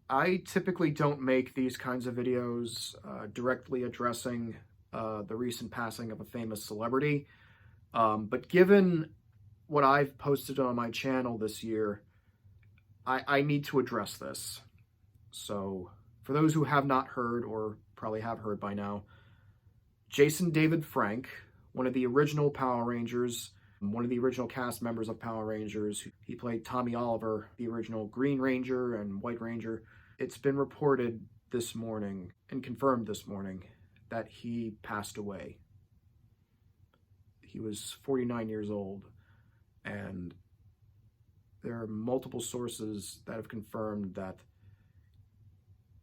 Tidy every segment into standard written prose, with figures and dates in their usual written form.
I typically don't make these kinds of videos directly addressing the recent passing of a famous celebrity. But given what I've posted on my channel this year, I need to address this. So, for those who have not heard, or probably have heard by now, Jason David Frank, one of the original Power Rangers, one of the original cast members of Power Rangers, he played Tommy Oliver, the original Green Ranger and White Ranger. It's been reported this morning and confirmed this morning that he passed away. He was 49 years old, and there are multiple sources that have confirmed that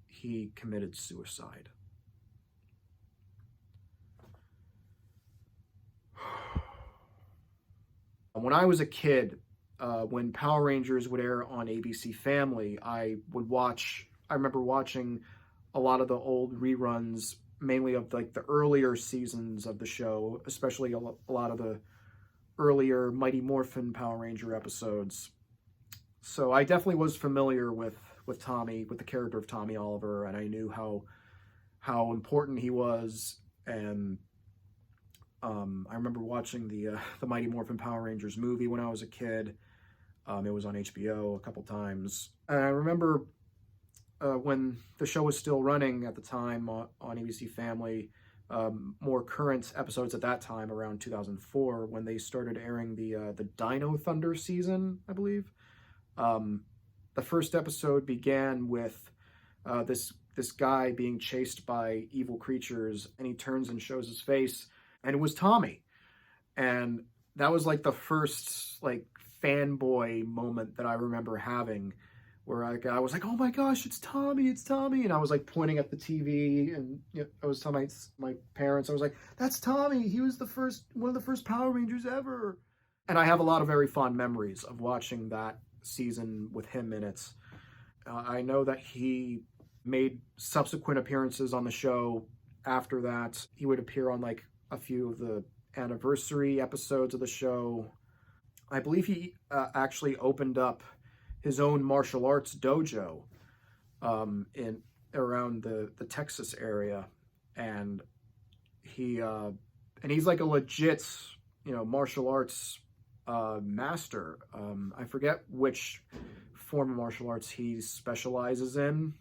he committed suicide. When I was a kid, when Power Rangers would air on ABC Family, I remember watching a lot of the old reruns, mainly of like the earlier seasons of the show, especially a lot of the earlier Mighty Morphin Power Ranger episodes. So I definitely was familiar with Tommy, with the character of Tommy Oliver, and I knew how important he was. And I remember watching the Mighty Morphin Power Rangers movie when I was a kid. It was on HBO a couple times. And I remember when the show was still running at the time on ABC Family, more current episodes at that time, around 2004, when they started airing the Dino Thunder season, I believe. The first episode began with this guy being chased by evil creatures, and he turns and shows his face, and it was Tommy. And that was like the first like fanboy moment that I remember having, where I was like, oh my gosh, it's Tommy, and I was like pointing at the TV, and I was telling my parents, I was like, that's Tommy, he was one of the first Power Rangers ever. And I have a lot of very fond memories of watching that season with him in it. I know that he made subsequent appearances on the show after that. He would appear on like a few of the anniversary episodes of the show. I believe he actually opened up his own martial arts dojo in around the Texas area, and he's like a legit martial arts master. I forget which form of martial arts he specializes in,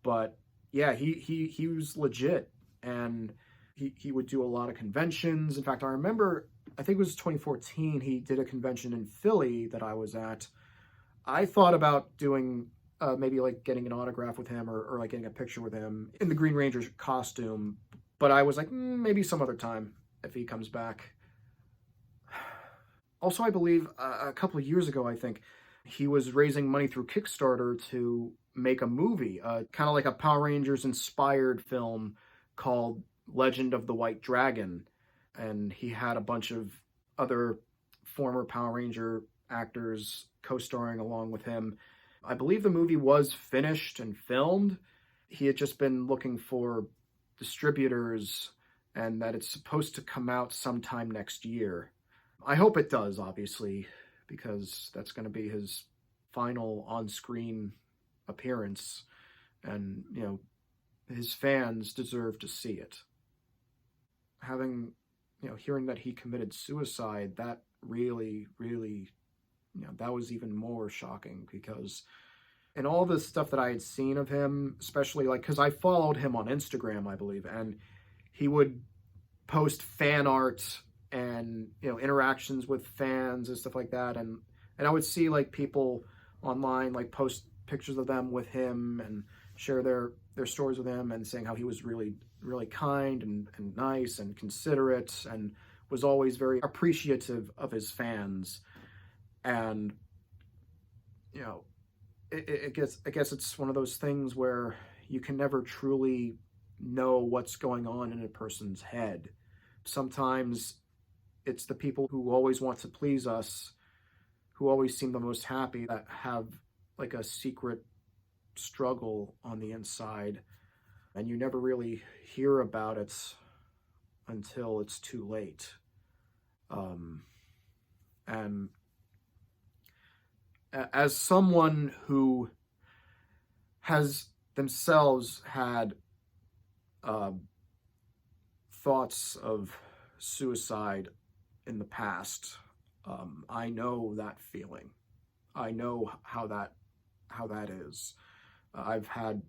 but yeah, he was legit, and he would do a lot of conventions. In fact, I remember, I think it was 2014, he did a convention in Philly that I was at. I thought about doing maybe like getting an autograph with him, or like getting a picture with him in the Green Ranger costume, but I was like, maybe some other time if he comes back. Also, I believe a couple of years ago, I think, he was raising money through Kickstarter to make a movie, kind of like a Power Rangers inspired film called Legend of the White Dragon. And he had a bunch of other former Power Ranger actors co-starring along with him. I believe the movie was finished and filmed. He had just been looking for distributors, and that it's supposed to come out sometime next year. I hope it does, obviously, because that's going to be his final on-screen appearance, and his fans deserve to see it. Hearing that he committed suicide, that really, that was even more shocking, because in all the stuff that I had seen of him, especially because I followed him on Instagram, I believe, and he would post fan art and interactions with fans and stuff like that, and I would see like people online like post pictures of them with him and share their stories with him, and saying how he was really kind and nice and considerate, and was always very appreciative of his fans. And I guess it's one of those things where you can never truly know what's going on in a person's head. Sometimes it's the people who always want to please us, who always seem the most happy, that have like a secret struggle on the inside, and you never really hear about it until it's too late. And as someone who has themselves had thoughts of suicide in the past. I know that feeling. I know how that is. I've had,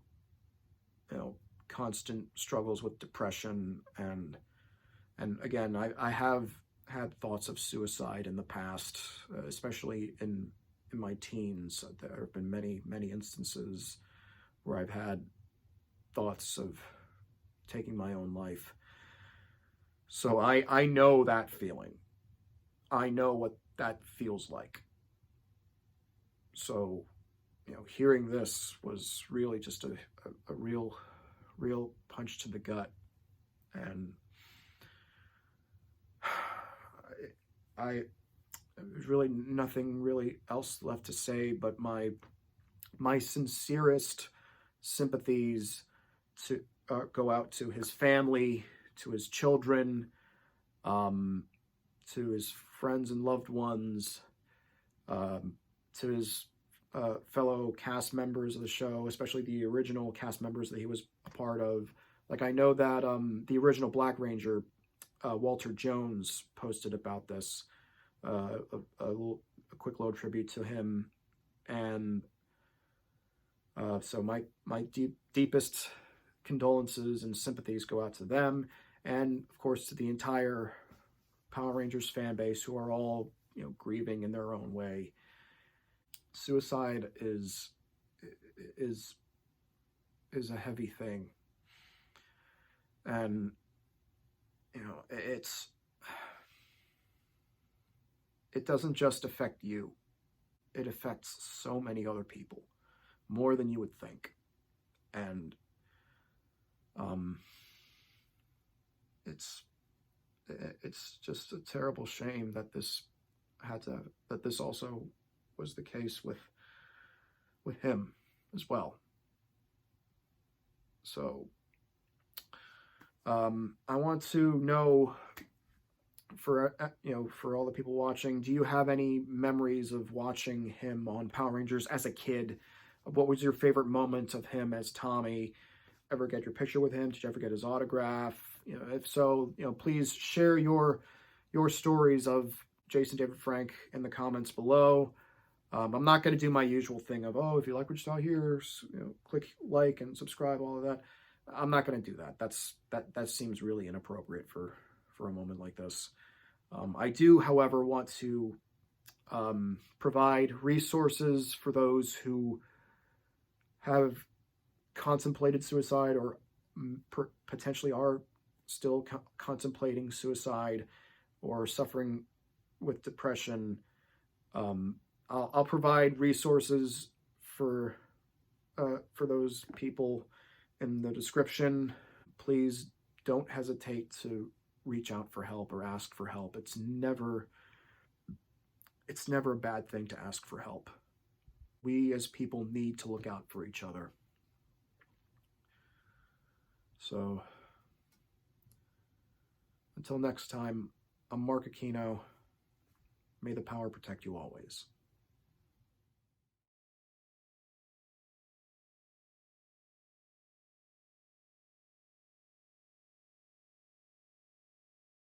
constant struggles with depression, and again, I have had thoughts of suicide in the past, especially in my teens. There have been many instances where I've had thoughts of taking my own life. So I know that feeling. I know what that feels like. So, hearing this was really just a real punch to the gut. And there's really nothing really else left to say, but my sincerest sympathies to go out to his family, to his children, to his friends and loved ones, to his fellow cast members of the show, especially the original cast members that he was a part of. Like, I know that the original Black Ranger, Walter Jones, posted about this, a quick little tribute to him. And so my deepest condolences and sympathies go out to them, and of course to the entire Power Rangers fan base, who are all, grieving in their own way. Suicide is a heavy thing, and it doesn't just affect you. It affects so many other people, more than you would think. And it's just a terrible shame that this also was the case with him as well. So I want to know, for all the people watching, do you have any memories of watching him on Power Rangers as a kid? What was your favorite moment of him as Tommy? Ever get your picture with him? Did you ever get his autograph? If so, please share your stories of Jason David Frank in the comments below. I'm not going to do my usual thing of, if you like what you saw here, click like and subscribe, all of that. I'm not going to do that. That seems really inappropriate for a moment like this. I do, however, want to provide resources for those who have contemplated suicide, or potentially are still contemplating suicide, or suffering with depression. I'll provide resources for those people in the description. Please don't hesitate to reach out for help or ask for help. It's never a bad thing to ask for help. We as people need to look out for each other. So until next time, I'm Mark Aquino. May the power protect you always.